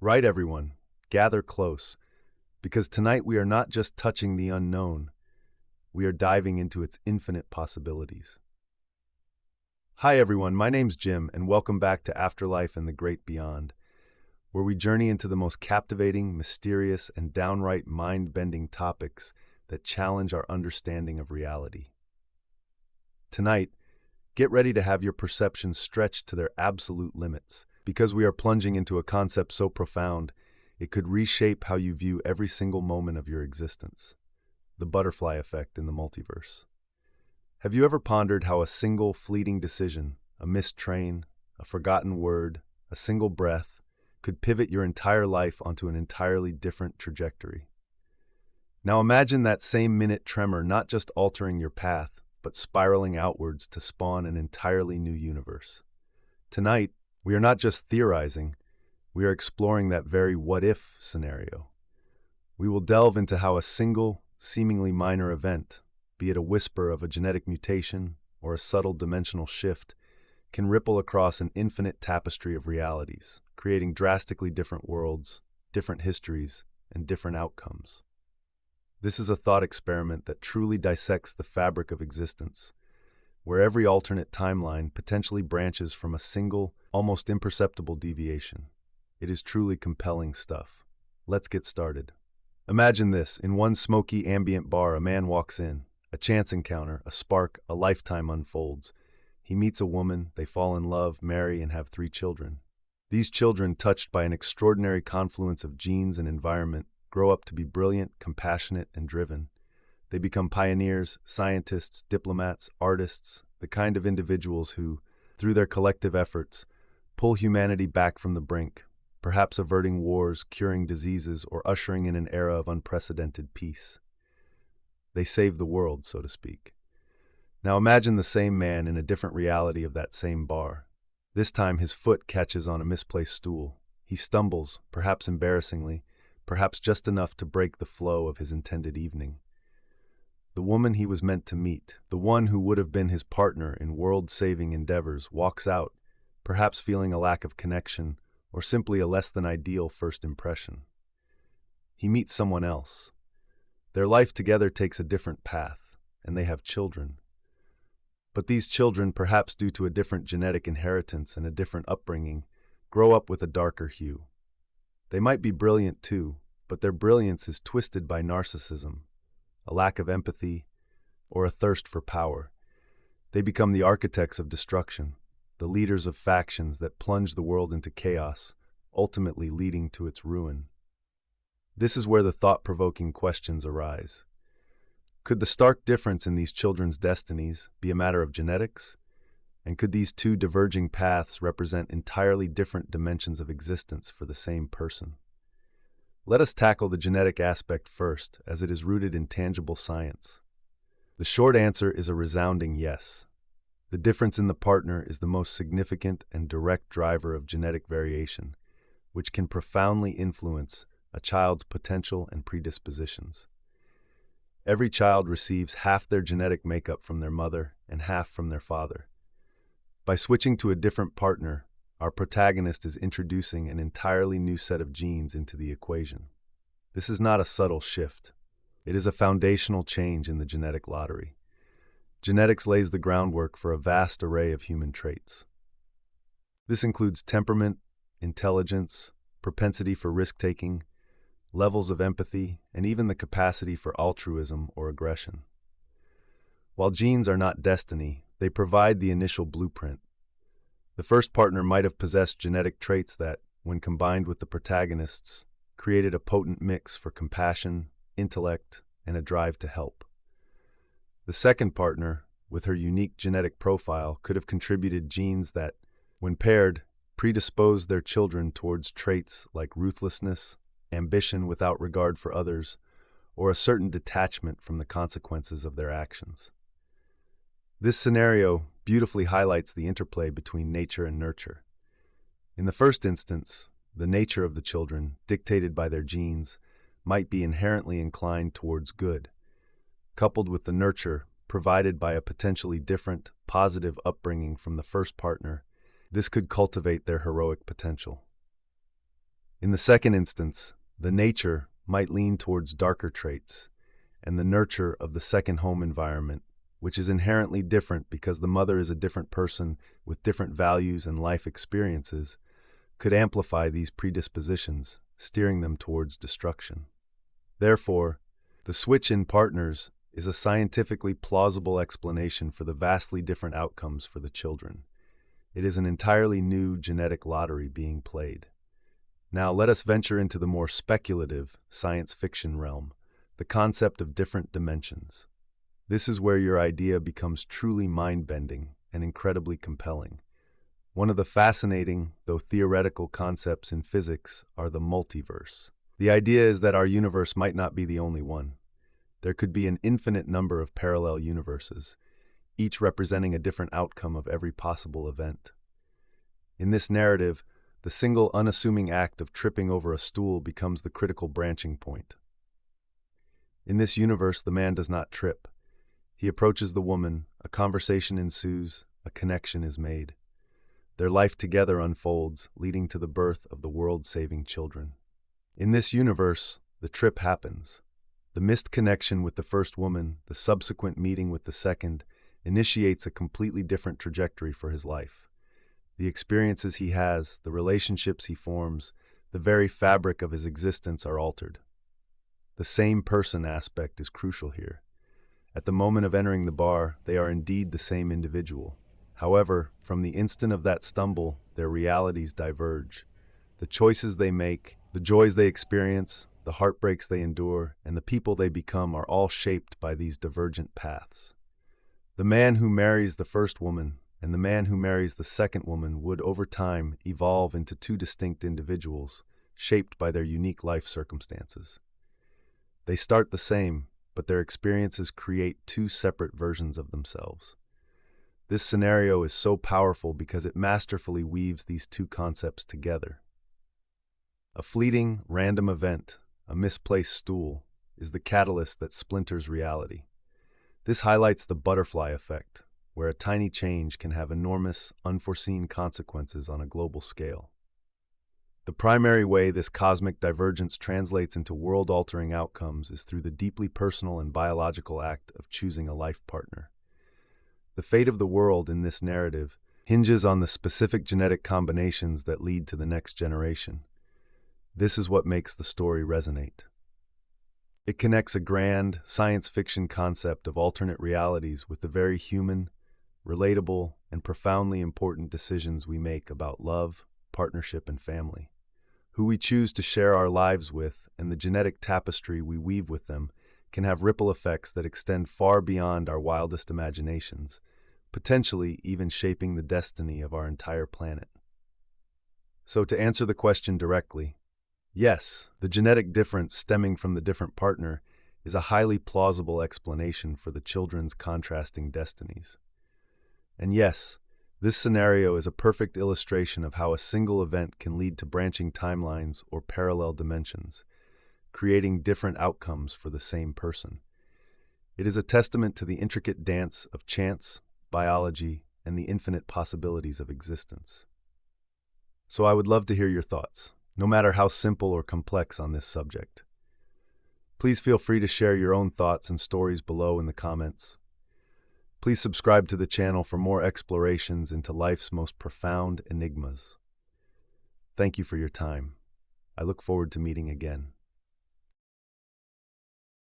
Right, everyone, gather close, because tonight we are not just touching the unknown, we are diving into its infinite possibilities. Hi, everyone, my name's Jim, and welcome back to Afterlife and the Great Beyond, where we journey into the most captivating, mysterious, and downright mind-bending topics that challenge our understanding of reality. Tonight, get ready to have your perceptions stretched to their absolute limits, because we are plunging into a concept so profound, it could reshape how you view every single moment of your existence. The butterfly effect in the multiverse. Have you ever pondered how a single fleeting decision, a missed train, a forgotten word, a single breath, could pivot your entire life onto an entirely different trajectory? Now imagine that same minute tremor not just altering your path, but spiraling outwards to spawn an entirely new universe. Tonight, we are not just theorizing, we are exploring that very what-if scenario. We will delve into how a single, seemingly minor event, be it a whisper of a genetic mutation or a subtle dimensional shift, can ripple across an infinite tapestry of realities, creating drastically different worlds, different histories, and different outcomes. This is a thought experiment that truly dissects the fabric of existence, where every alternate timeline potentially branches from a single, almost imperceptible deviation. It is truly compelling stuff. Let's get started. Imagine this: in one smoky, ambient bar, a man walks in. A chance encounter, a spark, a lifetime unfolds. He meets a woman, they fall in love, marry, and have 3 children. These children, touched by an extraordinary confluence of genes and environment, grow up to be brilliant, compassionate, and driven. They become pioneers, scientists, diplomats, artists, the kind of individuals who, through their collective efforts, pull humanity back from the brink, perhaps averting wars, curing diseases, or ushering in an era of unprecedented peace. They save the world, so to speak. Now imagine the same man in a different reality of that same bar. This time his foot catches on a misplaced stool. He stumbles, perhaps embarrassingly, perhaps just enough to break the flow of his intended evening. The woman he was meant to meet, the one who would have been his partner in world-saving endeavors, walks out, perhaps feeling a lack of connection or simply a less than ideal first impression. He meets someone else. Their life together takes a different path, and they have children. But these children, perhaps due to a different genetic inheritance and a different upbringing, grow up with a darker hue. They might be brilliant too, but their brilliance is twisted by narcissism, a lack of empathy, or a thirst for power. They become the architects of destruction, the leaders of factions that plunge the world into chaos, ultimately leading to its ruin. This is where the thought-provoking questions arise. Could the stark difference in these children's destinies be a matter of genetics? And could these 2 diverging paths represent entirely different dimensions of existence for the same person? Let us tackle the genetic aspect first, as it is rooted in tangible science. The short answer is a resounding yes. The difference in the partner is the most significant and direct driver of genetic variation, which can profoundly influence a child's potential and predispositions. Every child receives half their genetic makeup from their mother and half from their father. By switching to a different partner, our protagonist is introducing an entirely new set of genes into the equation. This is not a subtle shift. It is a foundational change in the genetic lottery. Genetics lays the groundwork for a vast array of human traits. This includes temperament, intelligence, propensity for risk-taking, levels of empathy, and even the capacity for altruism or aggression. While genes are not destiny, they provide the initial blueprint. The first partner might have possessed genetic traits that, when combined with the protagonist's, created a potent mix for compassion, intellect, and a drive to help. The second partner, with her unique genetic profile, could have contributed genes that, when paired, predisposed their children towards traits like ruthlessness, ambition without regard for others, or a certain detachment from the consequences of their actions. This scenario beautifully highlights the interplay between nature and nurture. In the first instance, the nature of the children, dictated by their genes, might be inherently inclined towards good, coupled with the nurture provided by a potentially different, positive upbringing from the first partner. This could cultivate their heroic potential. In the second instance, the nature might lean towards darker traits, and the nurture of the second home environment, which is inherently different because the mother is a different person with different values and life experiences, could amplify these predispositions, steering them towards destruction. Therefore, the switch in partners is a scientifically plausible explanation for the vastly different outcomes for the children. It is an entirely new genetic lottery being played. Now let us venture into the more speculative science fiction realm, the concept of different dimensions. This is where your idea becomes truly mind-bending and incredibly compelling. One of the fascinating, though theoretical concepts in physics are the multiverse. The idea is that our universe might not be the only one. There could be an infinite number of parallel universes, each representing a different outcome of every possible event. In this narrative, the single unassuming act of tripping over a stool becomes the critical branching point. In this universe, the man does not trip. He approaches the woman, a conversation ensues, a connection is made. Their life together unfolds, leading to the birth of the world-saving children. In this universe, the trip happens. The missed connection with the first woman, the subsequent meeting with the second, initiates a completely different trajectory for his life. The experiences he has, the relationships he forms, the very fabric of his existence are altered. The same person aspect is crucial here. At the moment of entering the bar, they are indeed the same individual. However, from the instant of that stumble, their realities diverge. The choices they make, the joys they experience, the heartbreaks they endure, and the people they become are all shaped by these divergent paths. The man who marries the first woman and the man who marries the second woman would, over time, evolve into two distinct individuals, shaped by their unique life circumstances. They start the same, but their experiences create two separate versions of themselves. This scenario is so powerful because it masterfully weaves these two concepts together. A fleeting, random event, a misplaced stool, is the catalyst that splinters reality. This highlights the butterfly effect, where a tiny change can have enormous, unforeseen consequences on a global scale. The primary way this cosmic divergence translates into world-altering outcomes is through the deeply personal and biological act of choosing a life partner. The fate of the world in this narrative hinges on the specific genetic combinations that lead to the next generation. This is what makes the story resonate. It connects a grand, science fiction concept of alternate realities with the very human, relatable, and profoundly important decisions we make about love, partnership, and family. Who we choose to share our lives with and the genetic tapestry we weave with them can have ripple effects that extend far beyond our wildest imaginations, potentially even shaping the destiny of our entire planet. So to answer the question directly, yes, the genetic difference stemming from the different partner is a highly plausible explanation for the children's contrasting destinies. And yes, this scenario is a perfect illustration of how a single event can lead to branching timelines or parallel dimensions, creating different outcomes for the same person. It is a testament to the intricate dance of chance, biology, and the infinite possibilities of existence. So I would love to hear your thoughts, no matter how simple or complex on this subject. Please feel free to share your own thoughts and stories below in the comments. Please subscribe to the channel for more explorations into life's most profound enigmas. Thank you for your time. I look forward to meeting again.